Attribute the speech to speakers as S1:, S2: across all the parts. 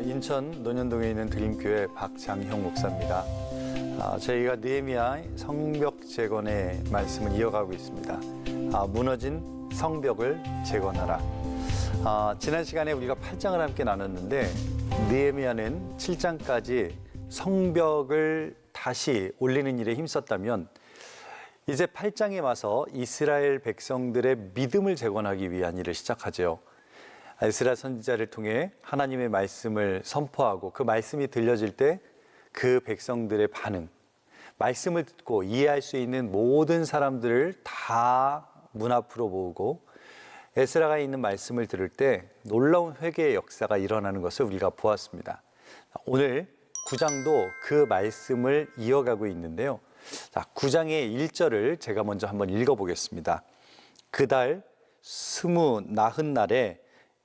S1: 인천 논현동에 있는 드림교회 박장형 목사입니다. 저희가 느헤미야 성벽 재건의 말씀을 이어가고 있습니다. 무너진 성벽을 재건하라. 지난 시간에 우리가 8장을 함께 나눴는데 느헤미야는 7장까지 성벽을 다시 올리는 일에 힘썼다면 이제 8장에 와서 이스라엘 백성들의 믿음을 재건하기 위한 일을 시작하죠. 에스라 선지자를 통해 하나님의 말씀을 선포하고 그 말씀이 들려질 때 그 백성들의 반응, 말씀을 듣고 이해할 수 있는 모든 사람들을 다 문 앞으로 모으고 에스라가 있는 말씀을 들을 때 놀라운 회개의 역사가 일어나는 것을 우리가 보았습니다. 오늘 9장도 그 말씀을 이어가고 있는데요. 9장의 1절을 제가 먼저 한번 읽어보겠습니다. 그달 29날에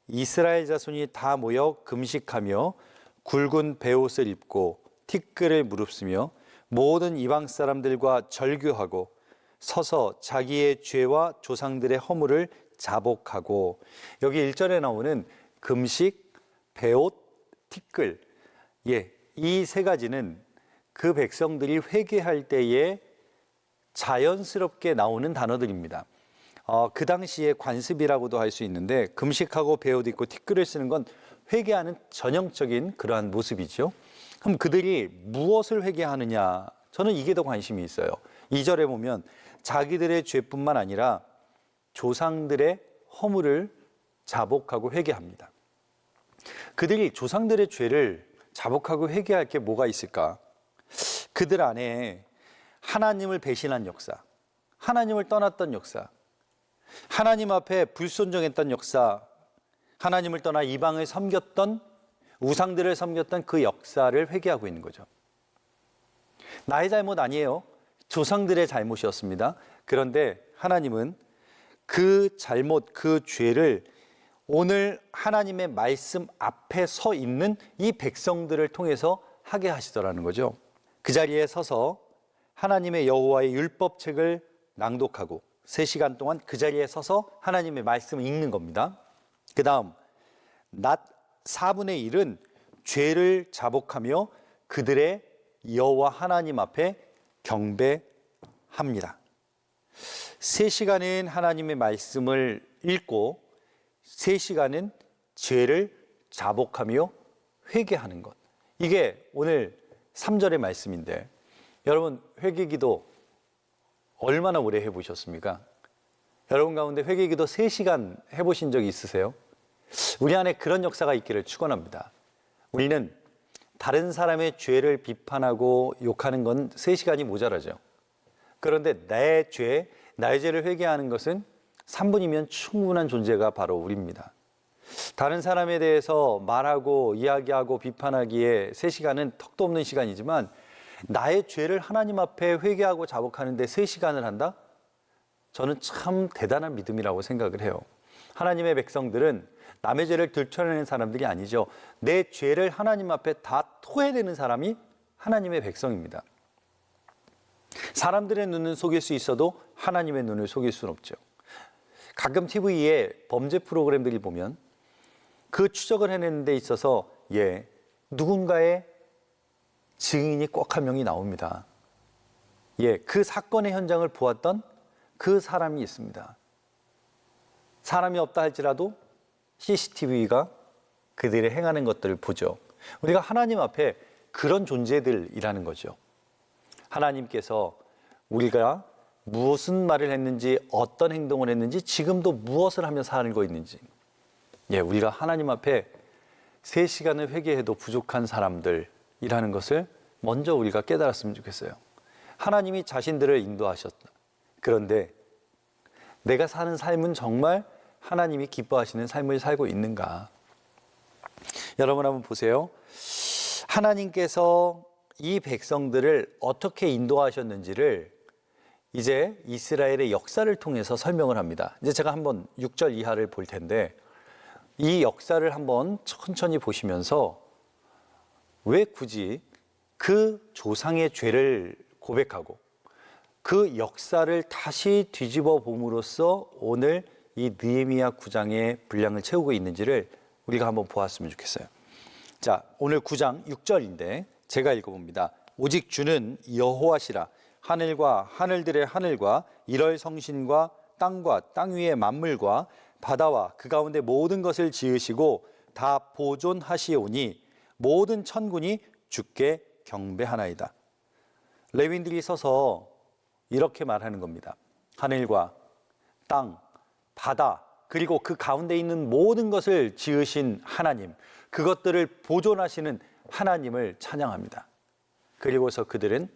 S1: 이스라엘 자손이 다 모여 금식하며 굵은 베옷을 입고 티끌을 무릅쓰며 모든 이방 사람들과 절규하고 서서 자기의 죄와 조상들의 허물을 자복하고, 여기 1절에 나오는 금식, 베옷, 티끌, 이 세 가지는 그 백성들이 회개할 때에 자연스럽게 나오는 단어들입니다. 그 당시에 관습이라고도 할 수 있는데, 금식하고 베옷 입고 티끌을 쓰는 건 회개하는 전형적인 그러한 모습이죠. 그럼 그들이 무엇을 회개하느냐? 저는 이게 더 관심이 있어요. 2절에 보면 자기들의 죄뿐만 아니라 조상들의 허물을 자복하고 회개합니다. 그들이 조상들의 죄를 자복하고 회개할 게 뭐가 있을까? 그들 안에 하나님을 배신한 역사, 하나님을 떠났던 역사, 하나님 앞에 불순종했던 역사, 하나님을 떠나 이방을 섬겼던, 우상들을 섬겼던 그 역사를 회개하고 있는 거죠. 나의 잘못 아니에요. 조상들의 잘못이었습니다. 그런데 하나님은 그 잘못, 그 죄를 오늘 하나님의 말씀 앞에 서 있는 이 백성들을 통해서 하게 하시더라는 거죠. 그 자리에 서서 하나님의 여호와의 율법책을 낭독하고 3시간 동안 그 자리에 서서 하나님의 말씀을 읽는 겁니다. 그 다음 낮 4분의 1은 죄를 자복하며 그들의 여호와 하나님 앞에 경배합니다. 3시간은 하나님의 말씀을 읽고 3시간은 죄를 자복하며 회개하는 것. 이게 오늘 3절의 말씀인데, 여러분 회개기도 얼마나 오래 해보셨습니까? 여러분 가운데 회개기도 3시간 해보신 적이 있으세요? 우리 안에 그런 역사가 있기를 축원합니다. 우리는 다른 사람의 죄를 비판하고 욕하는 건 3시간이 모자라죠. 그런데 나의 죄를 회개하는 것은 3분이면 충분한 존재가 바로 우리입니다. 다른 사람에 대해서 말하고 이야기하고 비판하기에 3시간은 턱도 없는 시간이지만, 나의 죄를 하나님 앞에 회개하고 자복하는데 3시간을 한다? 저는 참 대단한 믿음이라고 생각을 해요. 하나님의 백성들은 남의 죄를 들춰내는 사람들이 아니죠. 내 죄를 하나님 앞에 다 토해내는 사람이 하나님의 백성입니다. 사람들의 눈은 속일 수 있어도 하나님의 눈을 속일 수는 없죠. 가끔 TV에 범죄 프로그램들이 보면 그 추적을 해내는 데 있어서 누군가의 증인이 꼭 한 명이 나옵니다. 그 사건의 현장을 보았던 그 사람이 있습니다. 사람이 없다 할지라도 CCTV가 그들이 행하는 것들을 보죠. 우리가 하나님 앞에 그런 존재들이라는 거죠. 하나님께서 우리가 무슨 말을 했는지, 어떤 행동을 했는지, 지금도 무엇을 하며 살고 있는지, 우리가 하나님 앞에 3시간을 회개해도 부족한 사람들이라는 것을 먼저 우리가 깨달았으면 좋겠어요. 하나님이 자신들을 인도하셨다. 그런데 내가 사는 삶은 정말 하나님이 기뻐하시는 삶을 살고 있는가? 여러분 한번 보세요. 하나님께서 이 백성들을 어떻게 인도하셨는지를 이제 이스라엘의 역사를 통해서 설명을 합니다. 이제 제가 한번 6절 이하를 볼 텐데, 이 역사를 한번 천천히 보시면서 왜 굳이 그 조상의 죄를 고백하고 그 역사를 다시 뒤집어 봄으로써 오늘 이 느헤미야 9장의 분량을 채우고 있는지를 우리가 한번 보았으면 좋겠어요. 자, 오늘 9장 6절인데 제가 읽어봅니다. 오직 주는 여호와시라. 하늘과 하늘들의 하늘과 이럴 성신과 땅과 땅 위의 만물과 바다와 그 가운데 모든 것을 지으시고 다 보존하시오니 모든 천군이 주께 경배하나이다. 레위인들이 서서 이렇게 말하는 겁니다. 하늘과 땅, 바다, 그리고 그 가운데 있는 모든 것을 지으신 하나님, 그것들을 보존하시는 하나님을 찬양합니다. 그리고서 그들은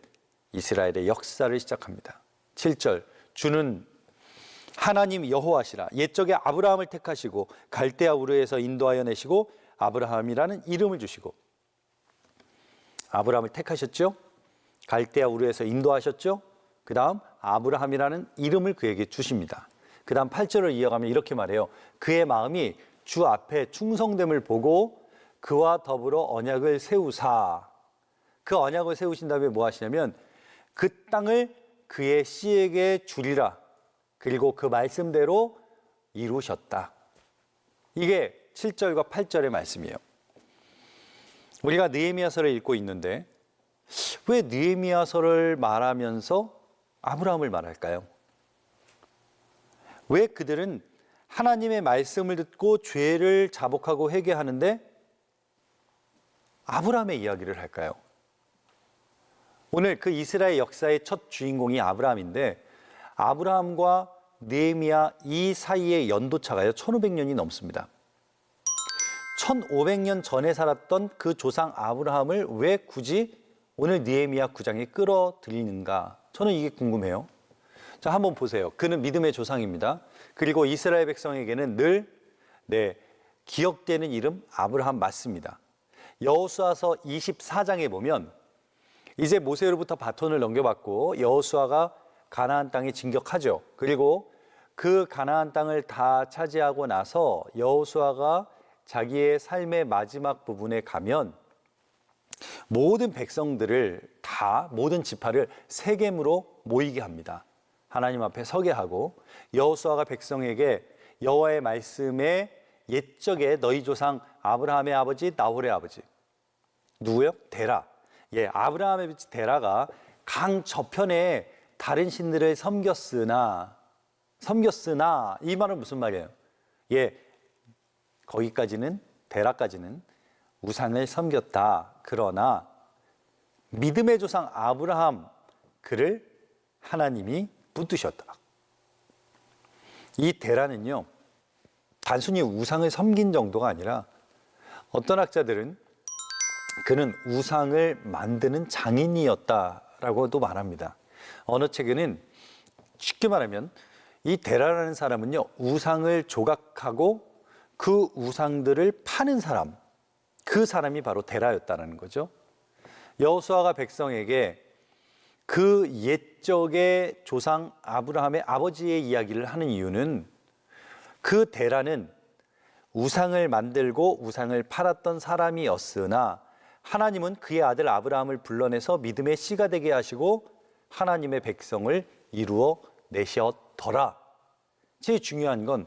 S1: 이스라엘의 역사를 시작합니다. 7절, 주는 하나님 여호와시라. 옛적에 아브라함을 택하시고 갈대아 우르에서 인도하여 내시고 아브라함이라는 이름을 주시고, 아브라함을 택하셨죠? 갈대아 우르에서 인도하셨죠? 그 다음 아브라함이라는 이름을 그에게 주십니다. 그 다음 8절을 이어가면 이렇게 말해요. 그의 마음이 주 앞에 충성됨을 보고 그와 더불어 언약을 세우사. 그 언약을 세우신 다음에 뭐 하시냐면 그 땅을 그의 씨에게 주리라. 그리고 그 말씀대로 이루셨다. 이게 7절과 8절의 말씀이에요. 우리가 느헤미야서를 읽고 있는데 왜 느헤미야서를 말하면서 아브라함을 말할까요? 왜 그들은 하나님의 말씀을 듣고 죄를 자복하고 회개하는데 아브라함의 이야기를 할까요? 오늘 그 이스라엘 역사의 첫 주인공이 아브라함인데 아브라함과 느헤미야 이 사이의 연도차가요 1500년이 넘습니다. 1500년 전에 살았던 그 조상 아브라함을 왜 굳이 오늘 느헤미야 9장에 끌어들이는가? 저는 이게 궁금해요. 자, 한번 보세요. 그는 믿음의 조상입니다. 그리고 이스라엘 백성에게는 늘 기억되는 이름 아브라함 맞습니다. 여호수아서 24장에 보면 이제 모세로부터 바톤을 넘겨받고 여호수아가 가나안 땅에 진격하죠. 그리고 그 가나안 땅을 다 차지하고 나서 여호수아가 자기의 삶의 마지막 부분에 가면 모든 백성들을 다 모든 지파를 세겜으로 모이게 합니다. 하나님 앞에 서게 하고 여호수아가 백성에게 여호와의 말씀에 옛적에 너희 조상 아브라함의 아버지 나홀의 아버지 누구요? 데라. 아브라함의 아버지 데라가 강 저편에 다른 신들을 섬겼으나 이 말은 무슨 말이에요? 거기까지는 데라까지는 우상을 섬겼다. 그러나 믿음의 조상 아브라함 그를 하나님이 붙드셨다. 이 데라는요 단순히 우상을 섬긴 정도가 아니라 어떤 학자들은 그는 우상을 만드는 장인이었다라고도 말합니다. 어느 책에는 쉽게 말하면 이 데라라는 사람은요 우상을 조각하고 그 우상들을 파는 사람, 그 사람이 바로 데라였다는 거죠. 여호수아가 백성에게 그 옛적의 조상 아브라함의 아버지의 이야기를 하는 이유는 그 데라는 우상을 만들고 우상을 팔았던 사람이었으나 하나님은 그의 아들 아브라함을 불러내서 믿음의 씨가 되게 하시고 하나님의 백성을 이루어 내셨더라. 제일 중요한 건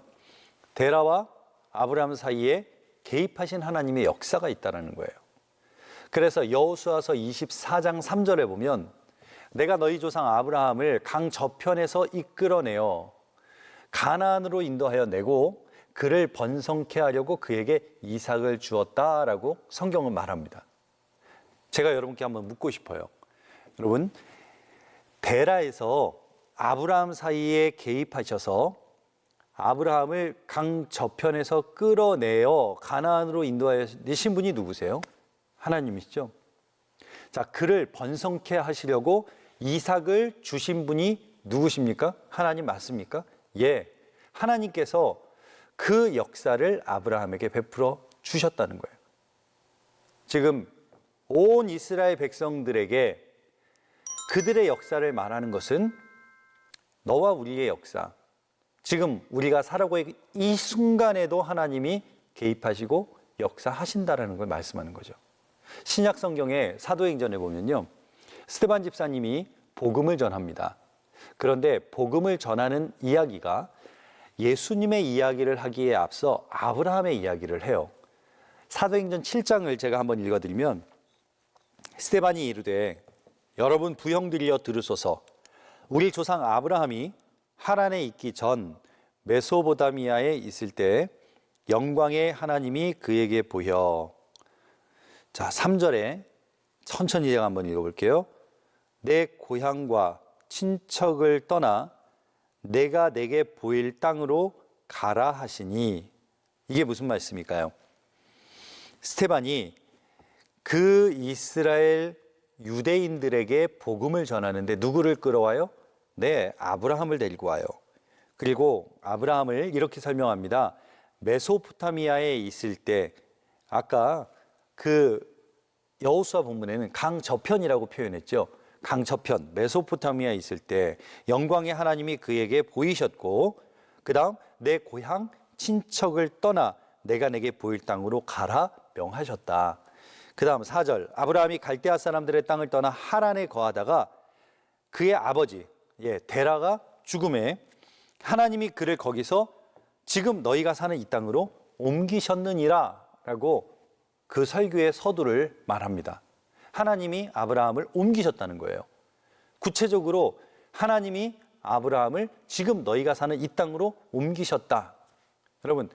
S1: 데라와 아브라함 사이에 개입하신 하나님의 역사가 있다는 거예요. 그래서 여호수아서 24장 3절에 보면 내가 너희 조상 아브라함을 강 저편에서 이끌어내어 가나안으로 인도하여 내고 그를 번성케 하려고 그에게 이삭을 주었다라고 성경은 말합니다. 제가 여러분께 한번 묻고 싶어요. 여러분, 데라에서 아브라함 사이에 개입하셔서 아브라함을 강 저편에서 끌어내어 가나안으로 인도하여 내신 분이 누구세요? 하나님이시죠. 자, 그를 번성케 하시려고 이삭을 주신 분이 누구십니까? 하나님 맞습니까? 하나님께서 그 역사를 아브라함에게 베풀어 주셨다는 거예요. 지금 온 이스라엘 백성들에게 그들의 역사를 말하는 것은 너와 우리의 역사, 지금 우리가 살아가고 있는 이 순간에도 하나님이 개입하시고 역사하신다라는 걸 말씀하는 거죠. 신약 성경의 사도행전에 보면요, 스데반 집사님이 복음을 전합니다. 그런데 복음을 전하는 이야기가 예수님의 이야기를 하기에 앞서 아브라함의 이야기를 해요. 사도행전 7장을 제가 한번 읽어드리면 스데반이 이르되 여러분 부형들이여 들으소서. 우리 조상 아브라함이 하란에 있기 전 메소포타미아에 있을 때 영광의 하나님이 그에게 보여. 자, 3절에 천천히 제가 한번 읽어볼게요. 내 고향과 친척을 떠나 내가 내게 보일 땅으로 가라 하시니. 이게 무슨 말씀일까요? 스데반이 그 이스라엘 유대인들에게 복음을 전하는데 누구를 끌어와요? 네, 아브라함을 데리고 와요. 그리고 아브라함을 이렇게 설명합니다. 메소포타미아에 있을 때, 아까 그 여호수아 본문에는 강저편이라고 표현했죠. 강저편, 메소포타미아에 있을 때 영광의 하나님이 그에게 보이셨고, 그 다음 내 고향 친척을 떠나 내가 내게 보일 땅으로 가라 명하셨다. 그 다음 4절, 아브라함이 갈대아 사람들의 땅을 떠나 하란에 거하다가 그의 아버지 데라가 죽음에 하나님이 그를 거기서 지금 너희가 사는 이 땅으로 옮기셨느니라 라고 그 설교의 서두를 말합니다. 하나님이 아브라함을 옮기셨다는 거예요. 구체적으로 하나님이 아브라함을 지금 너희가 사는 이 땅으로 옮기셨다. 여러분,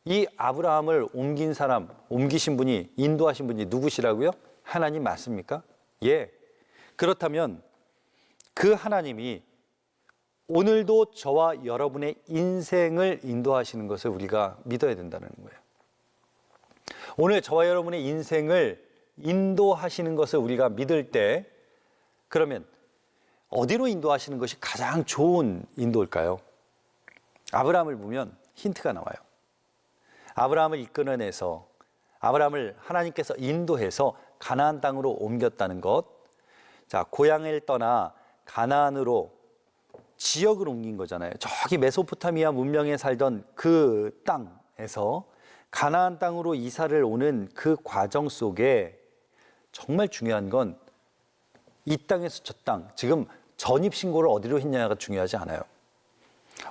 S1: 이 아브라함을 옮긴 사람, 옮기신 분이, 인도하신 분이 누구시라고요? 하나님 맞습니까? 예. 그렇다면 그 하나님이 오늘도 저와 여러분의 인생을 인도하시는 것을 우리가 믿어야 된다는 거예요. 오늘 저와 여러분의 인생을 인도하시는 것을 우리가 믿을 때, 그러면 어디로 인도하시는 것이 가장 좋은 인도일까요? 아브라함을 보면 힌트가 나와요. 아브라함을 이끌어내서, 아브라함을 하나님께서 인도해서 가나안 땅으로 옮겼다는 것. 자, 고향을 떠나 가나안으로 지역을 옮긴 거잖아요. 저기 메소포타미아 문명에 살던 그 땅에서 가나안 땅으로 이사를 오는 그 과정 속에 정말 중요한 건 이 땅에서 저 땅, 지금 전입신고를 어디로 했냐가 중요하지 않아요.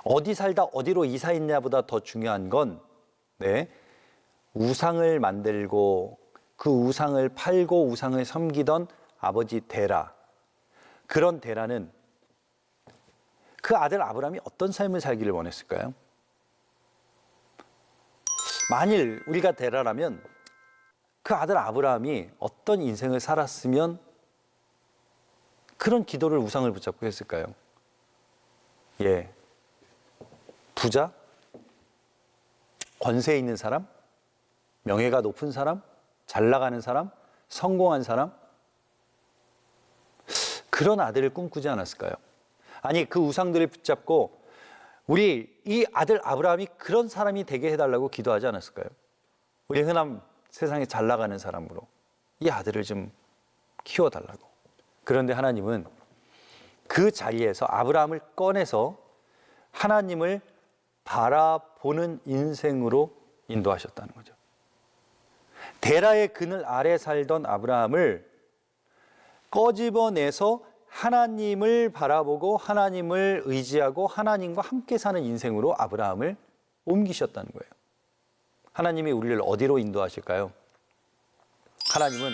S1: 어디 살다 어디로 이사했냐보다 더 중요한 건 우상을 만들고 그 우상을 팔고 우상을 섬기던 아버지 데라, 그런 데라는 그 아들 아브라함이 어떤 삶을 살기를 원했을까요? 만일 우리가 데라라면 그 아들 아브라함이 어떤 인생을 살았으면 그런 기도를 우상을 붙잡고 했을까요? 예, 부자? 권세 있는 사람? 명예가 높은 사람? 잘 나가는 사람? 성공한 사람? 그런 아들을 꿈꾸지 않았을까요? 아니, 그 우상들을 붙잡고 우리 이 아들 아브라함이 그런 사람이 되게 해달라고 기도하지 않았을까요? 우리 흔한 세상에 잘 나가는 사람으로 이 아들을 좀 키워달라고. 그런데 하나님은 그 자리에서 아브라함을 꺼내서 하나님을 바라보는 인생으로 인도하셨다는 거죠. 데라의 그늘 아래 살던 아브라함을 꺼집어내서 하나님을 바라보고 하나님을 의지하고 하나님과 함께 사는 인생으로 아브라함을 옮기셨다는 거예요. 하나님이 우리를 어디로 인도하실까요? 하나님은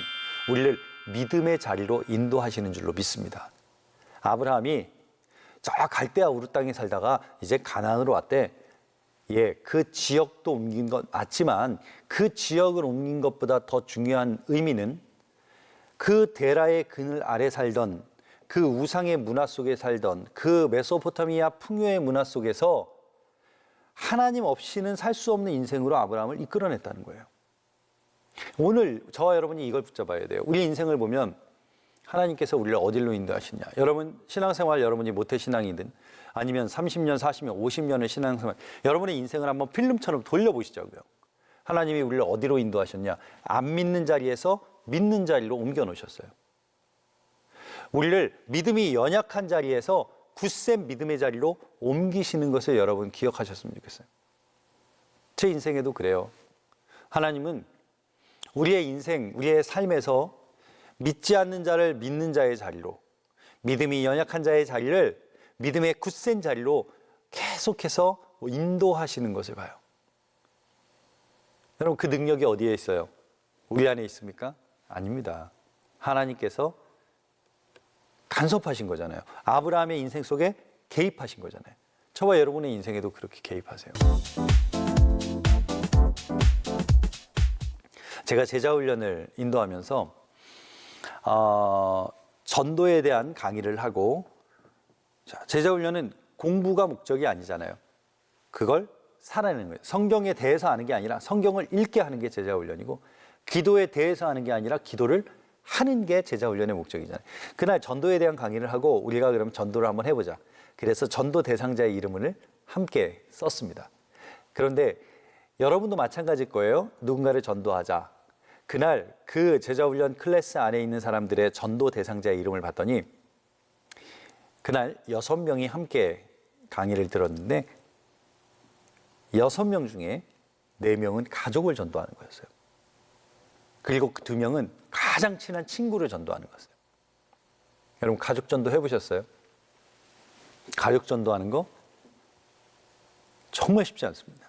S1: 우리를 믿음의 자리로 인도하시는 줄로 믿습니다. 아브라함이 저 갈대아 우르 땅에 살다가 이제 가나안으로 왔대. 예, 그 지역도 옮긴 것 맞지만 그 지역을 옮긴 것보다 더 중요한 의미는 그 데라의 그늘 아래 살던 그 우상의 문화 속에 살던 그 메소포타미아 풍요의 문화 속에서 하나님 없이는 살 수 없는 인생으로 아브라함을 이끌어냈다는 거예요. 오늘 저와 여러분이 이걸 붙잡아야 돼요. 우리 인생을 보면 하나님께서 우리를 어디로 인도하시냐. 여러분 신앙생활, 여러분이 모태신앙이든 아니면 30년, 40년, 50년의 신앙생활, 여러분의 인생을 한번 필름처럼 돌려보시자고요. 하나님이 우리를 어디로 인도하셨냐. 안 믿는 자리에서 믿는 자리로 옮겨 놓으셨어요. 우리를 믿음이 연약한 자리에서 굳센 믿음의 자리로 옮기시는 것을 여러분 기억하셨으면 좋겠어요. 제 인생에도 그래요. 하나님은 우리의 인생, 우리의 삶에서 믿지 않는 자를 믿는 자의 자리로, 믿음이 연약한 자의 자리를 믿음의 굳센 자리로 계속해서 인도하시는 것을 봐요. 여러분, 그 능력이 어디에 있어요? 우리 안에 있습니까? 아닙니다. 하나님께서 간섭하신 거잖아요. 아브라함의 인생 속에 개입하신 거잖아요. 저와 여러분의 인생에도 그렇게 개입하세요. 제가 제자훈련을 인도하면서 전도에 대한 강의를 하고, 제자훈련은 공부가 목적이 아니잖아요. 그걸 살아내는 거예요. 성경에 대해서 아는 게 아니라 성경을 읽게 하는 게 제자훈련이고, 기도에 대해서 하는 게 아니라 기도를 하는 게 제자훈련의 목적이잖아요. 그날 전도에 대한 강의를 하고 우리가 그럼 전도를 한번 해보자. 그래서 전도 대상자의 이름을 함께 썼습니다. 그런데 여러분도 마찬가지일 거예요. 누군가를 전도하자. 그날 그 제자훈련 클래스 안에 있는 사람들의 전도 대상자의 이름을 봤더니 그날 6명이 함께 강의를 들었는데 6명 중에 4명은 가족을 전도하는 거였어요. 그리고 그 2명은 가장 친한 친구를 전도하는 거였어요. 여러분, 가족 전도 해보셨어요? 가족 전도하는 거 정말 쉽지 않습니다.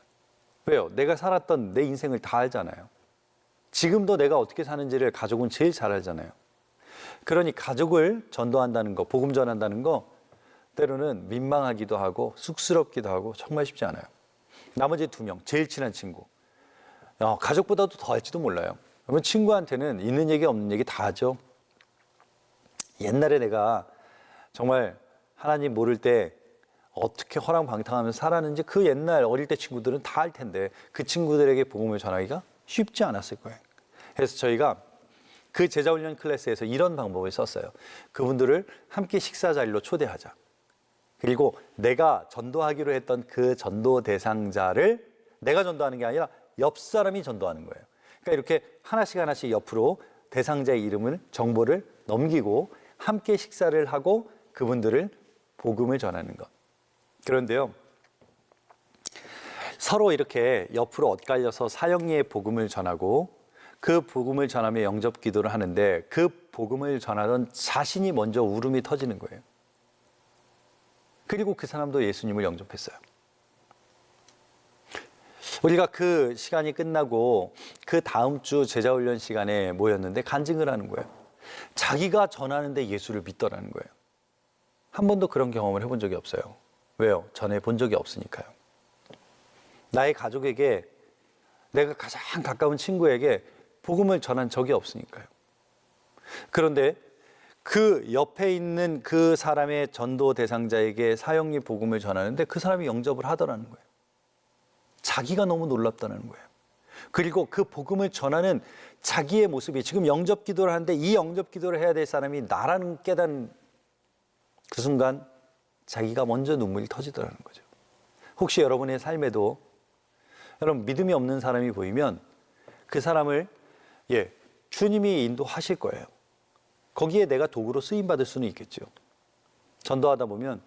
S1: 왜요? 내가 살았던 내 인생을 다 알잖아요. 지금도 내가 어떻게 사는지를 가족은 제일 잘 알잖아요. 그러니 가족을 전도한다는 거, 복음 전한다는 거 때로는 민망하기도 하고 쑥스럽기도 하고 정말 쉽지 않아요. 나머지 2명, 제일 친한 친구. 가족보다도 더 할지도 몰라요. 여러분, 친구한테는 있는 얘기 없는 얘기 다 하죠. 옛날에 내가 정말 하나님 모를 때 어떻게 허랑방탕하면서 살았는지 그 옛날 어릴 때 친구들은 다 알 텐데 그 친구들에게 복음을 전하기가 쉽지 않았을 거예요. 그래서 저희가 그 제자훈련 클래스에서 이런 방법을 썼어요. 그분들을 함께 식사 자리로 초대하자. 그리고 내가 전도하기로 했던 그 전도 대상자를 내가 전도하는 게 아니라 옆 사람이 전도하는 거예요. 그러니까 이렇게 하나씩 옆으로 대상자의 이름을, 정보를 넘기고 함께 식사를 하고 그분들을 복음을 전하는 것. 그런데요, 서로 이렇게 옆으로 엇갈려서 사형리의 복음을 전하고 그 복음을 전하며 영접 기도를 하는데 그 복음을 전하던 자신이 먼저 울음이 터지는 거예요. 그리고 그 사람도 예수님을 영접했어요. 우리가 그 시간이 끝나고 그 다음 주 제자훈련 시간에 모였는데 간증을 하는 거예요. 자기가 전하는데 예수를 믿더라는 거예요. 한 번도 그런 경험을 해본 적이 없어요. 왜요? 전에 본 적이 없으니까요. 나의 가족에게, 내가 가장 가까운 친구에게 복음을 전한 적이 없으니까요. 그런데 그 옆에 있는 그 사람의 전도 대상자에게 사형리 복음을 전하는데 그 사람이 영접을 하더라는 거예요. 자기가 너무 놀랍다는 거예요. 그리고 그 복음을 전하는 자기의 모습이 지금 영접 기도를 하는데 이 영접 기도를 해야 될 사람이 나라는 깨달은 그 순간 자기가 먼저 눈물이 터지더라는 거죠. 혹시 여러분의 삶에도 여러분 믿음이 없는 사람이 보이면 그 사람을 주님이 인도하실 거예요. 거기에 내가 도구로 쓰임받을 수는 있겠죠. 전도하다 보면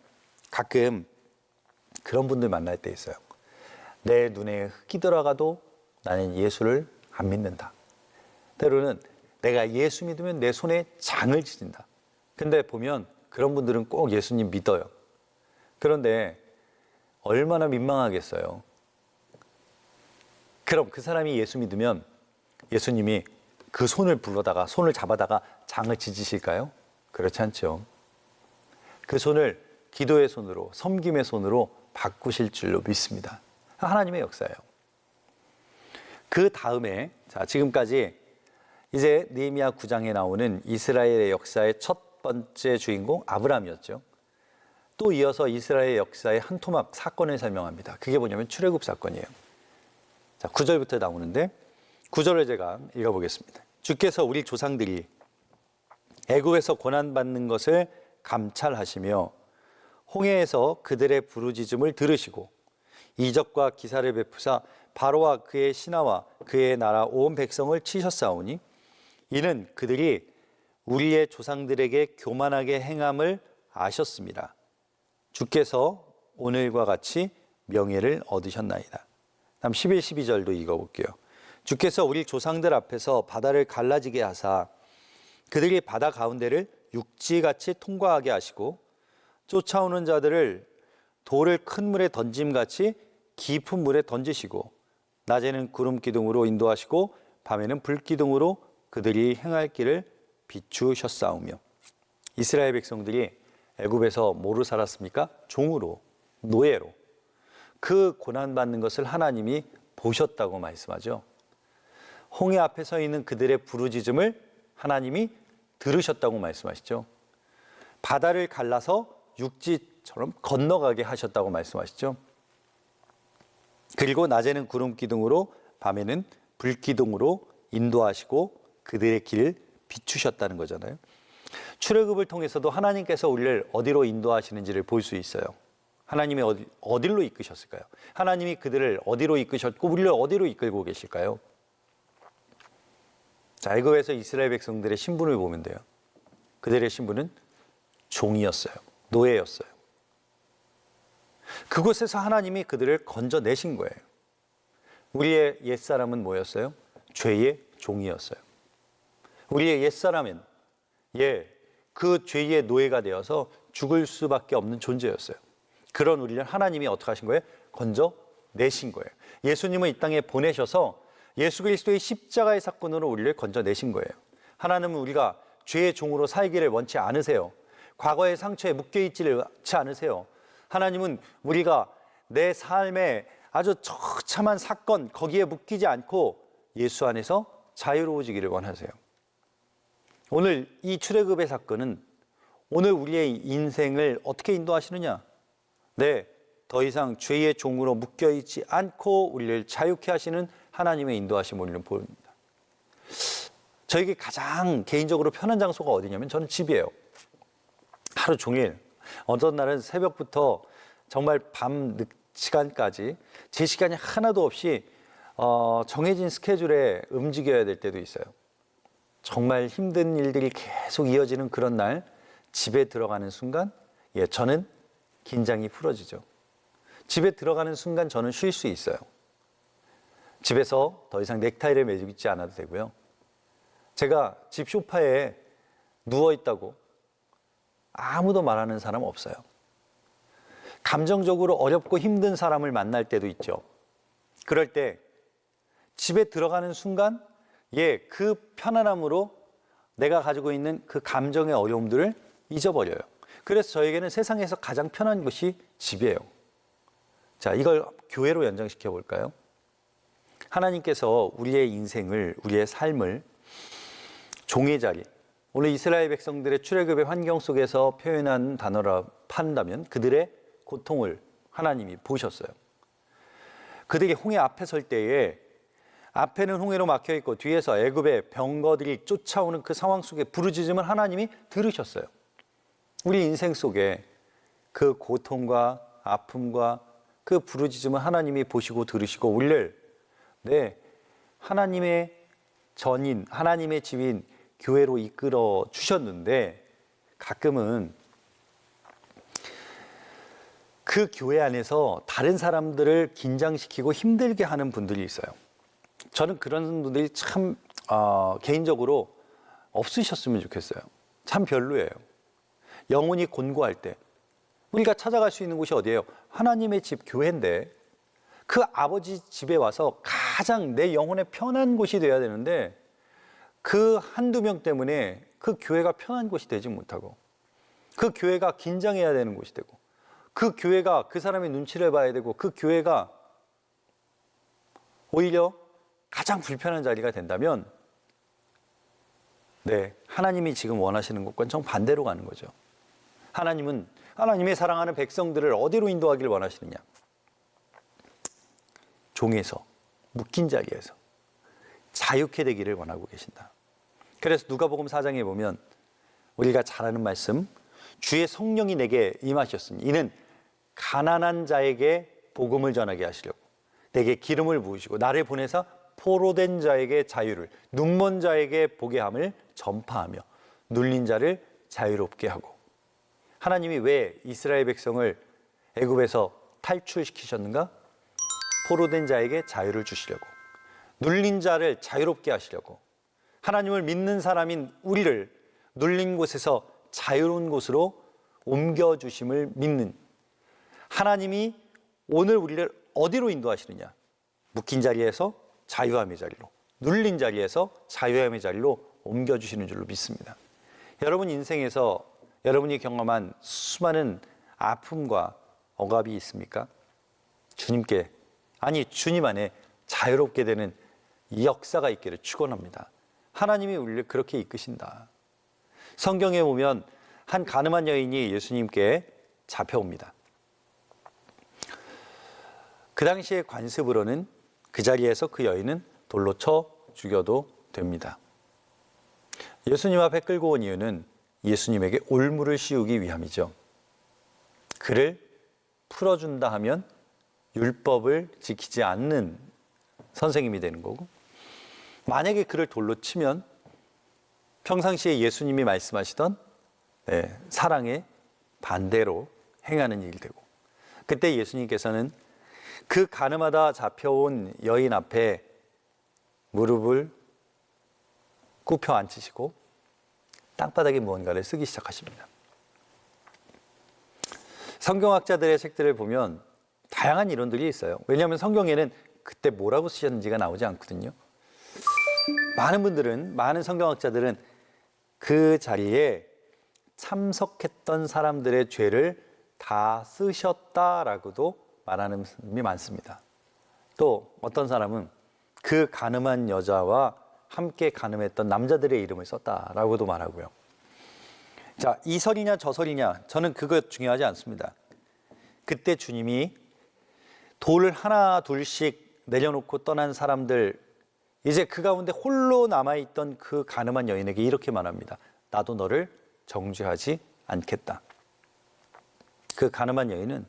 S1: 가끔 그런 분들 만날 때 있어요. 내 눈에 흙이 들어가도 나는 예수를 안 믿는다. 때로는 내가 예수 믿으면 내 손에 장을 지진다. 근데 보면 그런 분들은 꼭 예수님 믿어요. 그런데 얼마나 민망하겠어요. 그럼 그 사람이 예수 믿으면 예수님이 그 손을 잡아다가 장을 지지실까요? 그렇지 않죠. 그 손을 기도의 손으로, 섬김의 손으로 바꾸실 줄로 믿습니다. 하나님의 역사예요. 그 다음에 지금까지 이제 느헤미야 9장에 나오는 이스라엘의 역사의 첫 번째 주인공 아브라함이었죠. 또 이어서 이스라엘 역사의 한 토막 사건을 설명합니다. 그게 뭐냐면 출애굽 사건이에요. 9절부터 나오는데 9절을 제가 읽어보겠습니다. 주께서 우리 조상들이 애굽에서 고난받는 것을 감찰하시며 홍해에서 그들의 부르짖음을 들으시고 이적과 기사를 베푸사 바로와 그의 신하와 그의 나라 온 백성을 치셨사오니 이는 그들이 우리의 조상들에게 교만하게 행함을 아셨습니다. 주께서 오늘과 같이 명예를 얻으셨나이다. 다음 11, 12절도 읽어볼게요. 주께서 우리 조상들 앞에서 바다를 갈라지게 하사 그들이 바다 가운데를 육지같이 통과하게 하시고 쫓아오는 자들을 돌을 큰 물에 던짐같이 깊은 물에 던지시고 낮에는 구름 기둥으로 인도하시고 밤에는 불 기둥으로 그들이 행할 길을 비추셨사오며. 이스라엘 백성들이 애굽에서 뭐로 살았습니까? 종으로, 노예로. 그 고난받는 것을 하나님이 보셨다고 말씀하죠. 홍해 앞에 서 있는 그들의 부르짖음을 하나님이 들으셨다고 말씀하시죠. 바다를 갈라서 육지처럼 건너가게 하셨다고 말씀하시죠. 그리고 낮에는 구름 기둥으로 밤에는 불 기둥으로 인도하시고 그들의 길을 비추셨다는 거잖아요. 출애굽을 통해서도 하나님께서 우리를 어디로 인도하시는지를 볼 수 있어요. 하나님이 어디로 이끄셨을까요? 하나님이 그들을 어디로 이끄셨고 우리를 어디로 이끌고 계실까요? 자, 애굽에서 이스라엘 백성들의 신분을 보면 돼요. 그들의 신분은 종이었어요. 노예였어요. 그곳에서 하나님이 그들을 건져내신 거예요. 우리의 옛사람은 뭐였어요? 죄의 종이었어요. 우리의 옛사람은 그 죄의 노예가 되어서 죽을 수밖에 없는 존재였어요. 그런 우리를 하나님이 어떻게 하신 거예요? 건져내신 거예요. 예수님을 이 땅에 보내셔서 예수 그리스도의 십자가의 사건으로 우리를 건져내신 거예요. 하나님은 우리가 죄의 종으로 살기를 원치 않으세요. 과거의 상처에 묶여있지를 않으세요. 하나님은 우리가 내 삶에 아주 처참한 사건 거기에 묶이지 않고 예수 안에서 자유로워지기를 원하세요. 오늘 이 출애굽의 사건은 오늘 우리의 인생을 어떻게 인도하시느냐? 네, 더 이상 죄의 종으로 묶여있지 않고 우리를 자유케 하시는 하나님의 인도하심을 우리는 보입니다. 저에게 가장 개인적으로 편한 장소가 어디냐면 저는 집이에요. 하루 종일 어떤 날은 새벽부터 정말 밤 늦 시간까지 제 시간이 하나도 없이 정해진 스케줄에 움직여야 될 때도 있어요. 정말 힘든 일들이 계속 이어지는 그런 날 집에 들어가는 순간 저는 긴장이 풀어지죠. 집에 들어가는 순간 저는 쉴 수 있어요. 집에서 더 이상 넥타이를 매고 있지 않아도 되고요. 제가 집 소파에 누워있다고 아무도 말하는 사람 없어요. 감정적으로 어렵고 힘든 사람을 만날 때도 있죠. 그럴 때 집에 들어가는 순간 그 편안함으로 내가 가지고 있는 그 감정의 어려움들을 잊어버려요. 그래서 저에게는 세상에서 가장 편한 곳이 집이에요. 자, 이걸 교회로 연장시켜 볼까요? 하나님께서 우리의 인생을, 우리의 삶을 종의 자리, 오늘 이스라엘 백성들의 출애굽의 환경 속에서 표현한 단어라 판다면 그들의 고통을 하나님이 보셨어요. 그들이 홍해 앞에 설 때에 앞에는 홍해로 막혀 있고 뒤에서 애굽의 병거들이 쫓아오는 그 상황 속에 부르짖음을 하나님이 들으셨어요. 우리 인생 속에 그 고통과 아픔과 그 부르짖음을 하나님이 보시고 들으시고 우리를 하나님의 전인, 하나님의 집인 교회로 이끌어 주셨는데 가끔은 그 교회 안에서 다른 사람들을 긴장시키고 힘들게 하는 분들이 있어요. 저는 그런 분들이 참 개인적으로 없으셨으면 좋겠어요. 참 별로예요. 영혼이 곤고할 때 우리가 찾아갈 수 있는 곳이 어디예요? 하나님의 집, 교회인데 그 아버지 집에 와서 가장 내 영혼의 편한 곳이 되어야 되는데 그 한두 명 때문에 그 교회가 편한 곳이 되지 못하고 그 교회가 긴장해야 되는 곳이 되고 그 교회가 그 사람의 눈치를 봐야 되고 그 교회가 오히려 가장 불편한 자리가 된다면 하나님이 지금 원하시는 것과는 정반대로 가는 거죠. 하나님은 하나님의 사랑하는 백성들을 어디로 인도하기를 원하시느냐? 종에서, 묶인 자리에서 자유케 되기를 원하고 계신다. 그래서 누가복음 4장에 보면 우리가 잘 아는 말씀, 주의 성령이 내게 임하셨으니 이는 가난한 자에게 복음을 전하게 하시려고 내게 기름을 부으시고 나를 보내사 포로된 자에게 자유를, 눈먼 자에게 보게 함을 전파하며 눌린 자를 자유롭게 하고. 하나님이 왜 이스라엘 백성을 애굽에서 탈출시키셨는가? 포로된 자에게 자유를 주시려고, 눌린 자를 자유롭게 하시려고, 하나님을 믿는 사람인 우리를 눌린 곳에서 자유로운 곳으로 옮겨주심을 믿는 하나님이 오늘 우리를 어디로 인도하시느냐? 묶인 자리에서 자유함의 자리로, 눌린 자리에서 자유함의 자리로 옮겨주시는 줄로 믿습니다. 여러분 인생에서 여러분이 경험한 수많은 아픔과 억압이 있습니까? 주님께, 아니 주님 안에 자유롭게 되는 이 역사가 있기를 축원합니다. 하나님이 우리를 그렇게 이끄신다. 성경에 보면 한 가늠한 여인이 예수님께 잡혀옵니다. 그 당시의 관습으로는 그 자리에서 그 여인은 돌로 쳐 죽여도 됩니다. 예수님 앞에 끌고 온 이유는 예수님에게 올무를 씌우기 위함이죠. 그를 풀어준다 하면 율법을 지키지 않는 선생님이 되는 거고, 만약에 그를 돌로 치면 평상시에 예수님이 말씀하시던 사랑의 반대로 행하는 일이 되고, 그때 예수님께서는 그 가늠하다 잡혀온 여인 앞에 무릎을 굽혀 앉히시고 땅바닥에 무언가를 쓰기 시작하십니다. 성경학자들의 책들을 보면 다양한 이론들이 있어요. 왜냐하면 성경에는 그때 뭐라고 쓰셨는지가 나오지 않거든요. 많은 성경학자들은 그 자리에 참석했던 사람들의 죄를 다 쓰셨다라고도 말하는 사람이 많습니다. 또 어떤 사람은 그 가늠한 여자와 함께 가늠했던 남자들의 이름을 썼다라고도 말하고요. 자, 이 설이냐 저 설이냐, 저는 그거 중요하지 않습니다. 그때 주님이 돌을 하나 둘씩 내려놓고 떠난 사람들, 이제 그 가운데 홀로 남아있던 그 가늠한 여인에게 이렇게 말합니다. 나도 너를 정죄하지 않겠다. 그 가늠한 여인은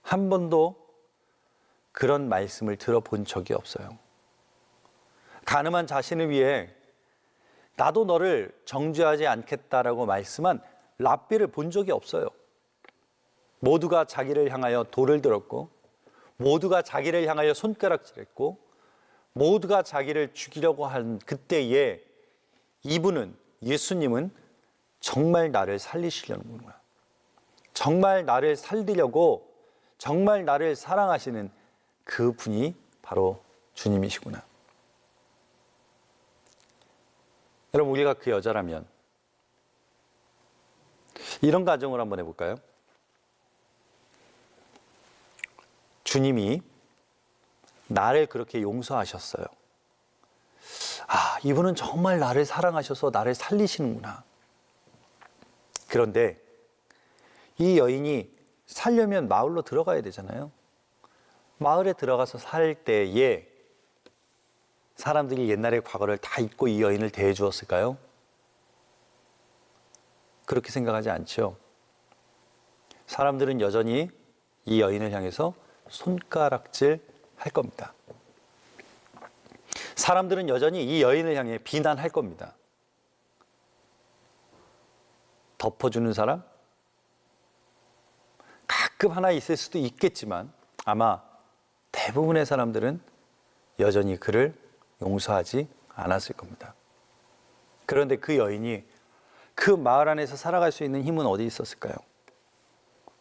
S1: 한 번도 그런 말씀을 들어본 적이 없어요. 가늠한 자신을 위해 나도 너를 정죄하지 않겠다라고 말씀한 랍비를 본 적이 없어요. 모두가 자기를 향하여 돌을 들었고, 모두가 자기를 향하여 손가락질했고, 모두가 자기를 죽이려고 한 그때에 이분은, 예수님은 정말 나를 살리시려는구나, 정말 나를 살리려고, 정말 나를 사랑하시는 그 분이 바로 주님이시구나. 여러분, 우리가 그 여자라면 이런 가정을 한번 해볼까요? 주님이 나를 그렇게 용서하셨어요. 아, 이분은 정말 나를 사랑하셔서 나를 살리시는구나. 그런데 이 여인이 살려면 마을로 들어가야 되잖아요. 마을에 들어가서 살 때에 사람들이 옛날의 과거를 다 잊고 이 여인을 대해 주었을까요? 그렇게 생각하지 않죠. 사람들은 여전히 이 여인을 향해서 손가락질 할 겁니다. 사람들은 여전히 이 여인을 향해 비난할 겁니다. 덮어주는 사람? 가끔 하나 있을 수도 있겠지만 아마 대부분의 사람들은 여전히 그를 용서하지 않았을 겁니다. 그런데 그 여인이 그 마을 안에서 살아갈 수 있는 힘은 어디 있었을까요?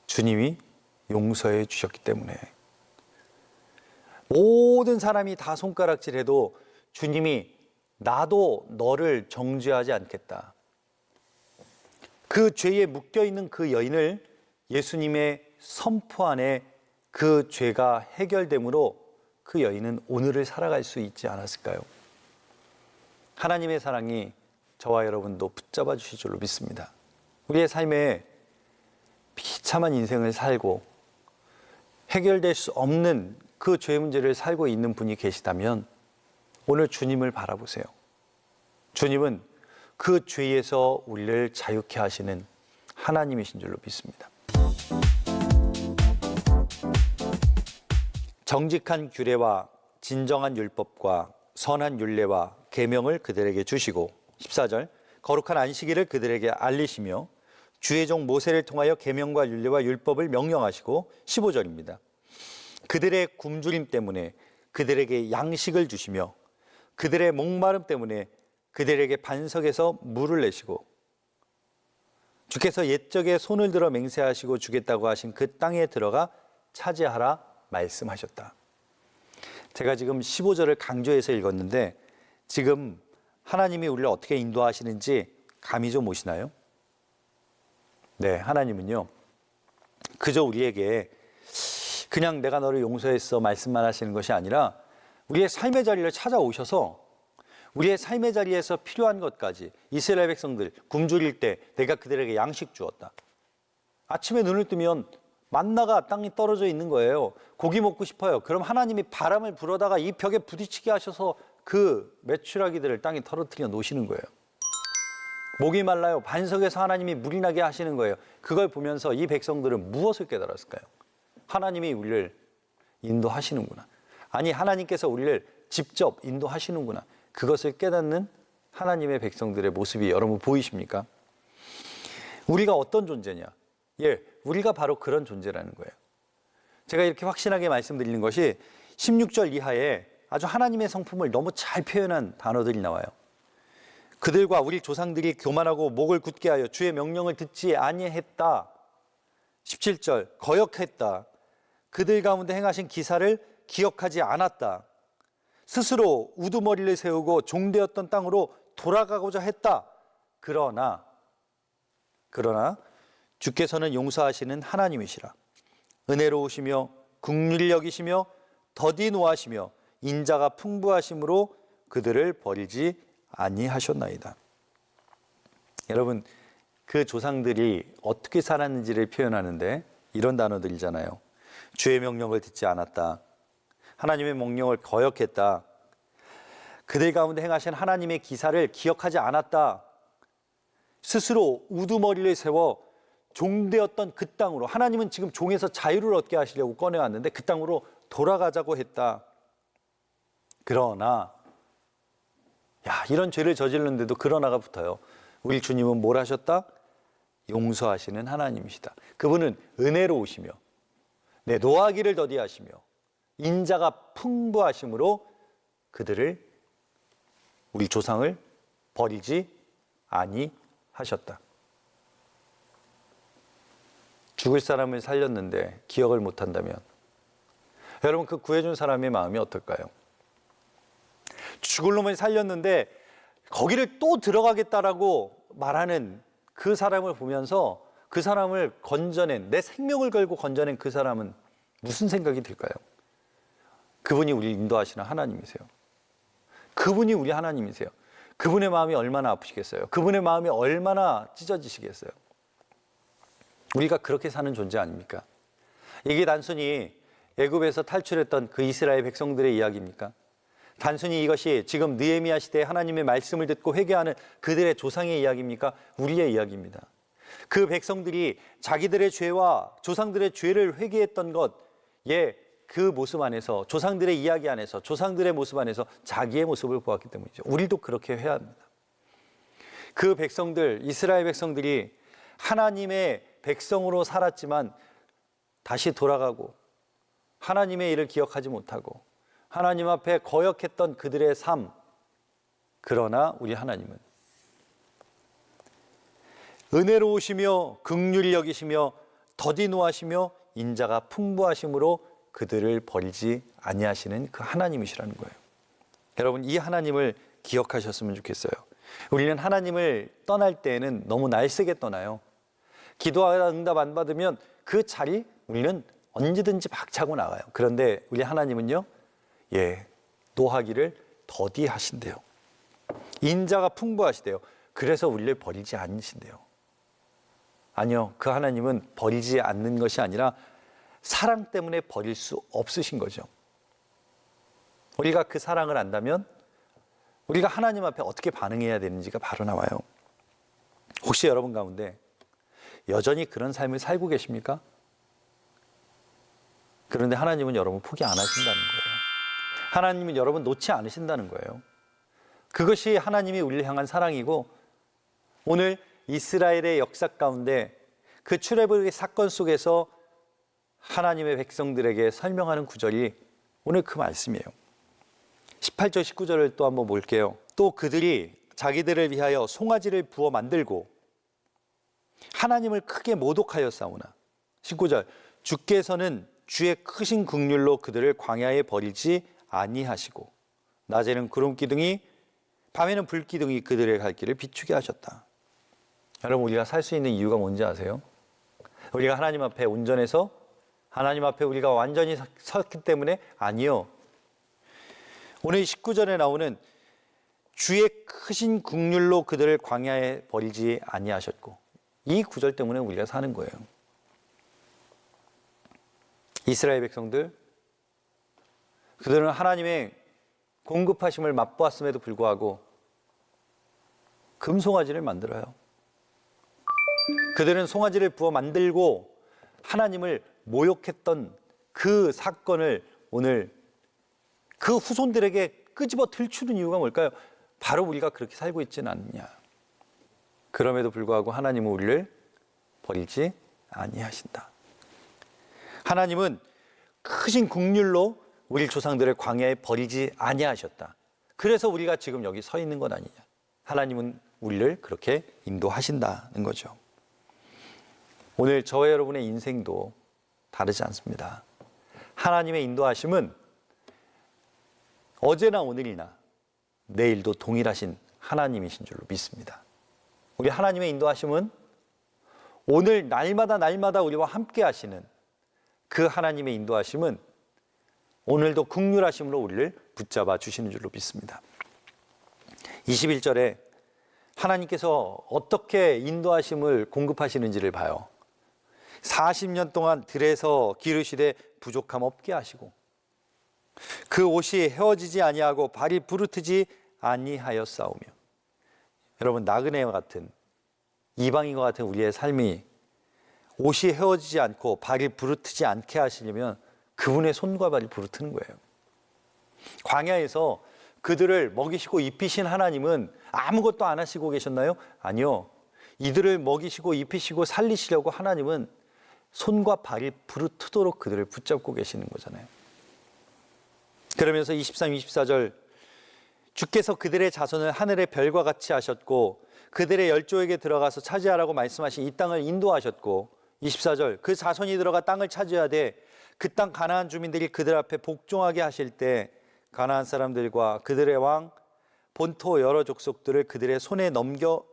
S1: 주님이 용서해 주셨기 때문에. 모든 사람이 다 손가락질해도 주님이 나도 너를 정죄하지 않겠다. 그 죄에 묶여있는 그 여인을 예수님의 선포 안에 그 죄가 해결됨으로 그 여인은 오늘을 살아갈 수 있지 않았을까요? 하나님의 사랑이 저와 여러분도 붙잡아 주실 줄로 믿습니다. 우리의 삶에 비참한 인생을 살고 해결될 수 없는 그 죄 문제를 살고 있는 분이 계시다면 오늘 주님을 바라보세요. 주님은 그 죄에서 우리를 자유케 하시는 하나님이신 줄로 믿습니다. 정직한 규례와 진정한 율법과 선한 율례와 계명을 그들에게 주시고 14절 거룩한 안식일을 그들에게 알리시며 주의 종 모세를 통하여 계명과 율례와 율법을 명령하시고 15절입니다. 그들의 굶주림 때문에 그들에게 양식을 주시며 그들의 목마름 때문에 그들에게 반석에서 물을 내시고 주께서 옛적에 손을 들어 맹세하시고 주겠다고 하신 그 땅에 들어가 차지하라 말씀하셨다. 제가 지금 15절을 강조해서 읽었는데 지금 하나님이 우리를 어떻게 인도하시는지 감이 좀 오시나요? 네, 하나님은요, 그저 우리에게 그냥 내가 너를 용서했어 말씀만 하시는 것이 아니라 우리의 삶의 자리를 찾아오셔서 우리의 삶의 자리에서 필요한 것까지, 이스라엘 백성들 굶주릴 때 내가 그들에게 양식 주었다. 아침에 눈을 뜨면 만나가 땅에 떨어져 있는 거예요. 고기 먹고 싶어요. 그럼 하나님이 바람을 불어다가 이 벽에 부딪히게 하셔서 그 메추라기들을 땅에 떨어뜨려 놓으시는 거예요. 목이 말라요. 반석에서 하나님이 물이 나게 하시는 거예요. 그걸 보면서 이 백성들은 무엇을 깨달았을까요? 하나님이 우리를 인도하시는구나. 아니, 하나님께서 우리를 직접 인도하시는구나. 그것을 깨닫는 하나님의 백성들의 모습이 여러분 보이십니까? 우리가 어떤 존재냐? 예, 우리가 바로 그런 존재라는 거예요. 제가 이렇게 확신하게 말씀드리는 것이 16절 이하에 아주 하나님의 성품을 너무 잘 표현한 단어들이 나와요. 그들과 우리 조상들이 교만하고 목을 굳게 하여 주의 명령을 듣지 아니했다. 17절, 거역했다. 그들 가운데 행하신 기사를 기억하지 않았다. 스스로 우두머리를 세우고 종되었던 땅으로 돌아가고자 했다. 그러나 주께서는 용서하시는 하나님이시라. 은혜로우시며 긍휼히 여기시며 더디 노하시며 인자가 풍부하심으로 그들을 버리지 아니하셨나이다. 여러분, 그 조상들이 어떻게 살았는지를 표현하는데 이런 단어들이잖아요. 주의 명령을 듣지 않았다. 하나님의 명령을 거역했다. 그들 가운데 행하신 하나님의 기사를 기억하지 않았다. 스스로 우두머리를 세워 종되었던 그 땅으로, 하나님은 지금 종에서 자유를 얻게 하시려고 꺼내왔는데 그 땅으로 돌아가자고 했다. 그러나 이런 죄를 저질렀는데도 그러나가 붙어요. 우리 주님은 뭘 하셨다? 용서하시는 하나님이시다. 그분은 은혜로우시며 노하기를 더디하시며 인자가 풍부하심으로 그들을, 우리 조상을 버리지 아니하셨다. 죽을 사람을 살렸는데 기억을 못한다면 여러분, 그 구해준 사람의 마음이 어떨까요? 죽을 놈을 살렸는데 거기를 또 들어가겠다라고 말하는 그 사람을 보면서 그 사람을 건져낸, 내 생명을 걸고 건져낸 그 사람은 무슨 생각이 들까요? 그분이 우리를 인도하시는 하나님이세요. 그분이 우리 하나님이세요. 그분의 마음이 얼마나 아프시겠어요? 그분의 마음이 얼마나 찢어지시겠어요? 우리가 그렇게 사는 존재 아닙니까? 이게 단순히 애굽에서 탈출했던 그 이스라엘 백성들의 이야기입니까? 단순히 이것이 지금 느헤미야 시대에 하나님의 말씀을 듣고 회개하는 그들의 조상의 이야기입니까? 우리의 이야기입니다. 그 백성들이 자기들의 죄와 조상들의 죄를 회개했던 것, 그 모습 안에서, 조상들의 이야기 안에서, 조상들의 모습 안에서 자기의 모습을 보았기 때문이죠. 우리도 그렇게 해야 합니다. 그 백성들, 이스라엘 백성들이 하나님의 백성으로 살았지만 다시 돌아가고 하나님의 일을 기억하지 못하고 하나님 앞에 거역했던 그들의 삶. 그러나 우리 하나님은 은혜로우시며 긍휼히 여기시며 더디 노하시며 인자가 풍부하심으로 그들을 버리지 아니하시는 그 하나님이시라는 거예요. 여러분, 이 하나님을 기억하셨으면 좋겠어요. 우리는 하나님을 떠날 때에는 너무 날쌔게 떠나요. 기도하다 응답 안 받으면 그 자리 우리는 언제든지 박차고 나가요. 그런데 우리 하나님은요, 노하기를 더디 하신대요. 인자가 풍부하시대요. 그래서 우리를 버리지 않으신대요. 아니요, 그 하나님은 버리지 않는 것이 아니라 사랑 때문에 버릴 수 없으신 거죠. 우리가 그 사랑을 안다면 우리가 하나님 앞에 어떻게 반응해야 되는지가 바로 나와요. 혹시 여러분 가운데 여전히 그런 삶을 살고 계십니까? 그런데 하나님은 여러분 포기 안 하신다는 거예요. 하나님은 여러분 놓지 않으신다는 거예요. 그것이 하나님이 우리를 향한 사랑이고, 오늘 이스라엘의 역사 가운데 그 출애굽의 사건 속에서 하나님의 백성들에게 설명하는 구절이 오늘 그 말씀이에요. 18절 19절을 또 한번 볼게요. 또 그들이 자기들을 위하여 송아지를 부어 만들고 하나님을 크게 모독하였사오나, 19절, 주께서는 주의 크신 긍휼로 그들을 광야에 버리지 아니하시고 낮에는 구름 기둥이 밤에는 불 기둥이 그들의 갈 길을 비추게 하셨다. 여러분, 우리가 살 수 있는 이유가 뭔지 아세요? 우리가 하나님 앞에 온전해서 하나님 앞에 우리가 완전히 섰기 때문에? 아니요. 오늘 19절에 나오는 주의 크신 국률로 그들을 광야에 버리지 아니하셨고, 이 구절 때문에 우리가 사는 거예요. 이스라엘 백성들, 그들은 하나님의 공급하심을 맛보았음에도 불구하고 금송아지를 만들어요. 그들은 송아지를 부어 만들고 하나님을 모욕했던 그 사건을 오늘 그 후손들에게 끄집어 들추는 이유가 뭘까요? 바로 우리가 그렇게 살고 있지는 않느냐. 그럼에도 불구하고 하나님은 우리를 버리지 아니하신다. 하나님은 크신 국률로 우리 조상들을 광야에 버리지 아니하셨다. 그래서 우리가 지금 여기 서 있는 것 아니냐. 하나님은 우리를 그렇게 인도하신다는 거죠. 오늘 저와 여러분의 인생도 다르지 않습니다. 하나님의 인도하심은 어제나 오늘이나 내일도 동일하신 하나님이신 줄로 믿습니다. 우리 하나님의 인도하심은 오늘 날마다 우리와 함께 하시는 그 하나님의 인도하심은 오늘도 긍휼하심으로 우리를 붙잡아 주시는 줄로 믿습니다. 21절에 하나님께서 어떻게 인도하심을 공급하시는지를 봐요. 40년 동안 들에서 기르시되 부족함 없게 하시고 그 옷이 헤어지지 아니하고 발이 부르트지 아니하였사오며. 여러분, 나그네와 같은 이방인과 같은 우리의 삶이 옷이 헤어지지 않고 발이 부르트지 않게 하시려면 그분의 손과 발이 부르트는 거예요. 광야에서 그들을 먹이시고 입히신 하나님은 아무것도 안 하시고 계셨나요? 아니요. 이들을 먹이시고 입히시고 살리시려고 하나님은 손과 발이 부르트도록 그들을 붙잡고 계시는 거잖아요. 그러면서 23, 24절 주께서 그들의 자손을 하늘의 별과 같이 하셨고 그들의 열조에게 들어가서 차지하라고 말씀하신 이 땅을 인도하셨고 24절 그 자손이 들어가 땅을 차지해야 돼. 그 땅 가나안 주민들이 그들 앞에 복종하게 하실 때 가나안 사람들과 그들의 왕 본토 여러 족속들을 그들의 손에 넘겨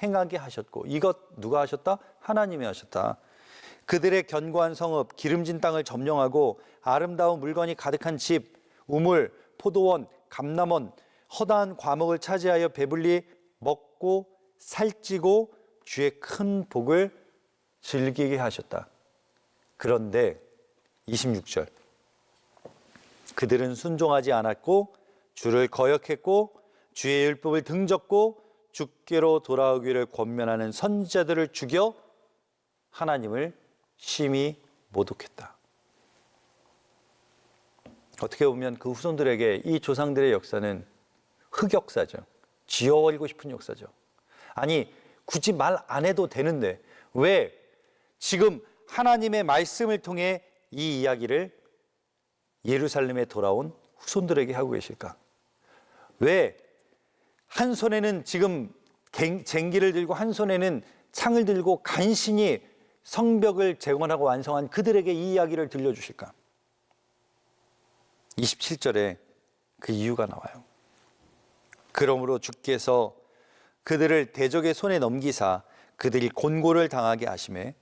S1: 행하게 하셨고 이것 누가 하셨다? 하나님이 하셨다. 그들의 견고한 성읍 기름진 땅을 점령하고 아름다운 물건이 가득한 집 우물 포도원 감람원 허다한 과목을 차지하여 배불리 먹고 살찌고 주의 큰 복을 즐기게 하셨다. 그런데 26절 그들은 순종하지 않았고 주를 거역했고 주의 율법을 등졌고 주께로 돌아오기를 권면하는 선지자들을 죽여 하나님을 심히 모독했다. 어떻게 보면 그 후손들에게 이 조상들의 역사는 흑역사죠. 지워버리고 싶은 역사죠. 아니, 굳이 말 안 해도 되는데 왜 지금 하나님의 말씀을 통해 이 이야기를 예루살렘에 돌아온 후손들에게 하고 계실까? 왜 한 손에는 지금 쟁기를 들고 한 손에는 창을 들고 간신히 성벽을 재건하고 완성한 그들에게 이 이야기를 들려주실까? 27절에 그 이유가 나와요. 그러므로 주께서 그들을 대적의 손에 넘기사 그들이 곤고를 당하게 하시매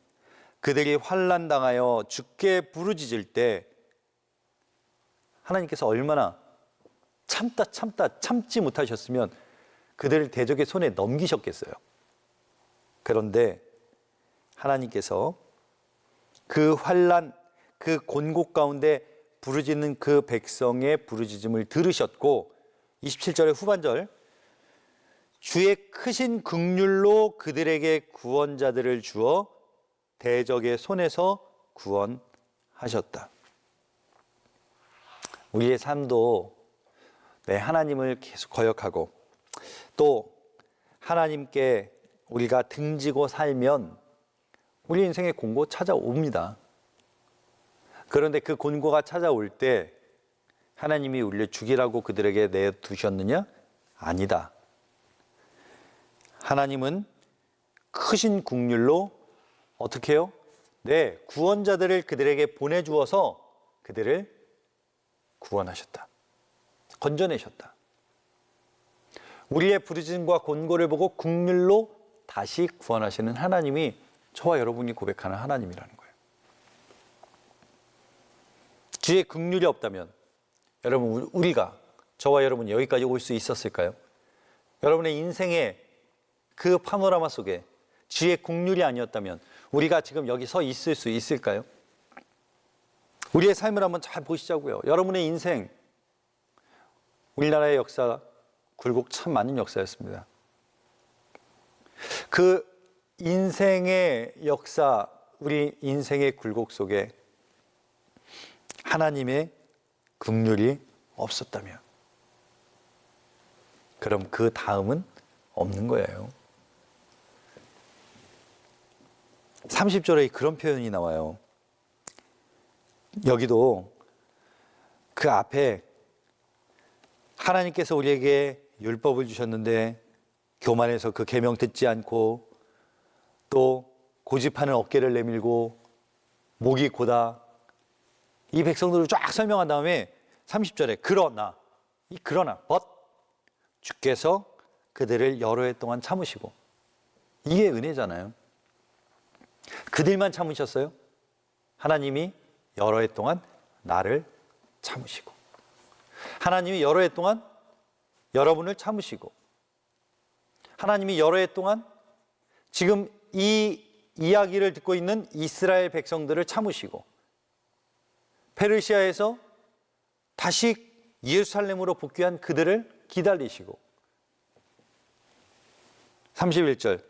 S1: 그들이 환난 당하여 주께 부르짖을 때 하나님께서 얼마나 참지 못하셨으면 그들을 대적의 손에 넘기셨겠어요. 그런데 하나님께서 그 환난, 그 곤고 가운데 부르짖는 그 백성의 부르짖음을 들으셨고 27절의 후반절 주의 크신 긍휼로 그들에게 구원자들을 주어 대적의 손에서 구원하셨다. 우리의 삶도 하나님을 계속 거역하고 또 하나님께 우리가 등지고 살면 우리 인생에 곤고 찾아옵니다. 그런데 그 곤고가 찾아올 때 하나님이 우리를 죽이라고 그들에게 내두셨느냐? 아니다. 하나님은 크신 긍휼로 어떻게 해요? 구원자들을 그들에게 보내주어서 그들을 구원하셨다. 건져내셨다. 우리의 부르짖음과 곤고를 보고 국률로 다시 구원하시는 하나님이 저와 여러분이 고백하는 하나님이라는 거예요. 주의 국률이 없다면 여러분, 우리가, 저와 여러분 여기까지 올 수 있었을까요? 여러분의 인생의 그 파노라마 속에 주의 국률이 아니었다면 우리가 지금 여기 서 있을 수 있을까요? 우리의 삶을 한번 잘 보시자고요. 여러분의 인생, 우리나라의 역사, 굴곡 참 많은 역사였습니다. 그 인생의 역사, 우리 인생의 굴곡 속에 하나님의 긍휼이 없었다면, 그럼 그 다음은 없는 거예요. 30절에 그런 표현이 나와요. 여기도 그 앞에 하나님께서 우리에게 율법을 주셨는데 교만해서 그 계명 듣지 않고 또 고집하는 어깨를 내밀고 목이 고다, 이 백성들을 쫙 설명한 다음에 30절에 그러나 but 주께서 그들을 여러 해 동안 참으시고, 이게 은혜잖아요. 그들만 참으셨어요? 하나님이 여러 해 동안 나를 참으시고, 하나님이 여러 해 동안 여러분을 참으시고, 하나님이 여러 해 동안 지금 이 이야기를 듣고 있는 이스라엘 백성들을 참으시고, 페르시아에서 다시 예루살렘으로 복귀한 그들을 기다리시고, 31절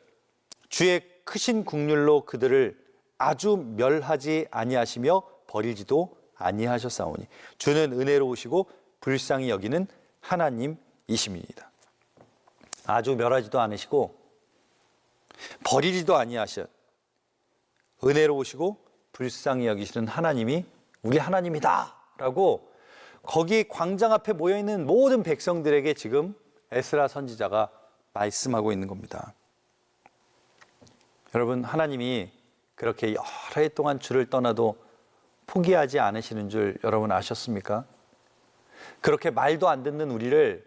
S1: 주의 크신 국률로 그들을 아주 멸하지 아니하시며 버리지도 아니하셨사오니 주는 은혜로우시고 불쌍히 여기는 하나님이십니다. 아주 멸하지도 않으시고 버리지도 아니하셔 은혜로우시고 불쌍히 여기시는 하나님이 우리 하나님이다 라고 거기 광장 앞에 모여있는 모든 백성들에게 지금 에스라 선지자가 말씀하고 있는 겁니다. 여러분, 하나님이 그렇게 여러 해 동안 주를 떠나도 포기하지 않으시는 줄 여러분 아셨습니까? 그렇게 말도 안 듣는 우리를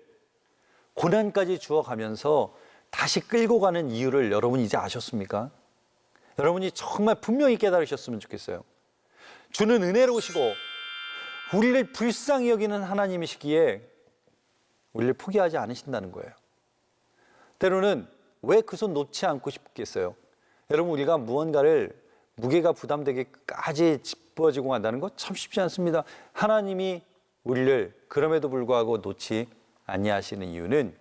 S1: 고난까지 주어가면서 다시 끌고 가는 이유를 여러분 이제 아셨습니까? 여러분이 정말 분명히 깨달으셨으면 좋겠어요. 주는 은혜로우시고 우리를 불쌍히 여기는 하나님이시기에 우리를 포기하지 않으신다는 거예요. 때로는 왜 그 손 놓지 않고 싶겠어요? 여러분, 우리가 무언가를 무게가 부담되게까지 짚어지고 간다는 거 참 쉽지 않습니다. 하나님이 우리를 그럼에도 불구하고 놓지 아니하시는 이유는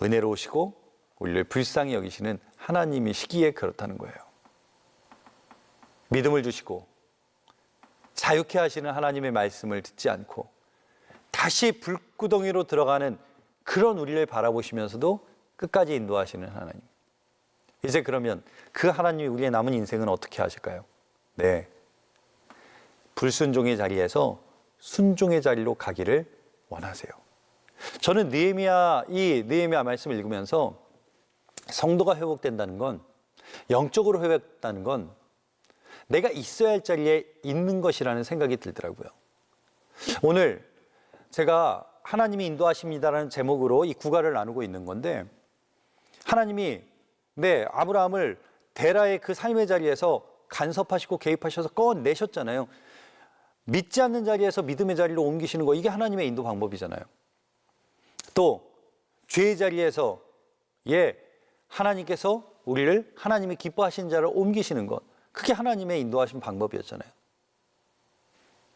S1: 은혜로우시고 우리를 불쌍히 여기시는 하나님이시기에 그렇다는 거예요. 믿음을 주시고 자유케 하시는 하나님의 말씀을 듣지 않고 다시 불구덩이로 들어가는 그런 우리를 바라보시면서도 끝까지 인도하시는 하나님. 이제 그러면 그 하나님이 우리의 남은 인생은 어떻게 하실까요? 네, 불순종의 자리에서 순종의 자리로 가기를 원하세요. 저는 느헤미야 말씀을 읽으면서 성도가 회복된다는 건, 영적으로 회복된다는 건 내가 있어야 할 자리에 있는 것이라는 생각이 들더라고요. 오늘 제가 하나님이 인도하십니다라는 제목으로 이 구가를 나누고 있는 건데, 하나님이 아브라함을 데라의 그 삶의 자리에서 간섭하시고 개입하셔서 꺼내셨잖아요. 믿지 않는 자리에서 믿음의 자리로 옮기시는 거, 이게 하나님의 인도 방법이잖아요. 또 죄의 자리에서 하나님께서 우리를 하나님이 기뻐하시는 자리로 옮기시는 것, 그게 하나님의 인도하신 방법이었잖아요.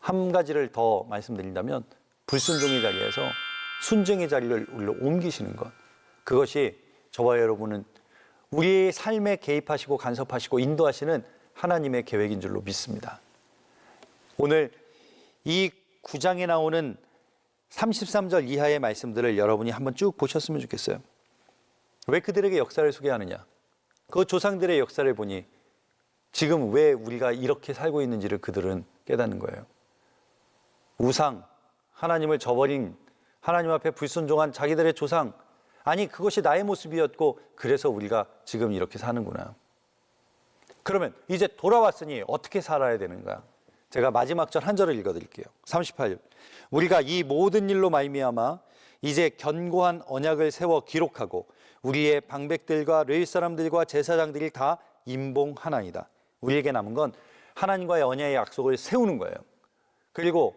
S1: 한 가지를 더 말씀드린다면 불순종의 자리에서 순종의 자리를 우리로 옮기시는 것, 그것이 저와 여러분은 우리의 삶에 개입하시고 간섭하시고 인도하시는 하나님의 계획인 줄로 믿습니다. 오늘 이 9장에 나오는 33절 이하의 말씀들을 여러분이 한번 쭉 보셨으면 좋겠어요. 왜 그들에게 역사를 소개하느냐? 그 조상들의 역사를 보니 지금 왜 우리가 이렇게 살고 있는지를 그들은 깨닫는 거예요. 우상, 하나님을 저버린, 하나님 앞에 불순종한 자기들의 조상, 아니 그것이 나의 모습이었고 그래서 우리가 지금 이렇게 사는구나. 그러면 이제 돌아왔으니 어떻게 살아야 되는가? 제가 마지막 절 한 절을 읽어드릴게요. 38절. 우리가 이 모든 일로 말미암아 이제 견고한 언약을 세워 기록하고 우리의 방백들과 레위 사람들과 제사장들이 다 임봉하나이다. 우리에게 남은 건 하나님과의 언약의 약속을 세우는 거예요. 그리고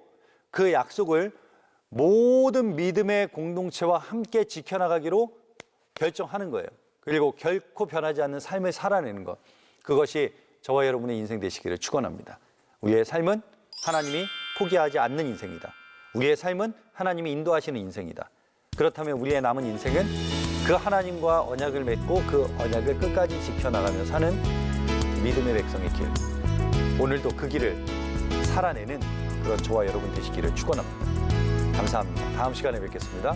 S1: 그 약속을 모든 믿음의 공동체와 함께 지켜나가기로 결정하는 거예요. 그리고 결코 변하지 않는 삶을 살아내는 것, 그것이 저와 여러분의 인생 되시기를 축원합니다. 우리의 삶은 하나님이 포기하지 않는 인생이다. 우리의 삶은 하나님이 인도하시는 인생이다. 그렇다면 우리의 남은 인생은 그 하나님과 언약을 맺고 그 언약을 끝까지 지켜나가며 사는 믿음의 백성의 길, 오늘도 그 길을 살아내는 그런 저와 여러분 되시기를 축원합니다. 감사합니다. 다음 시간에 뵙겠습니다.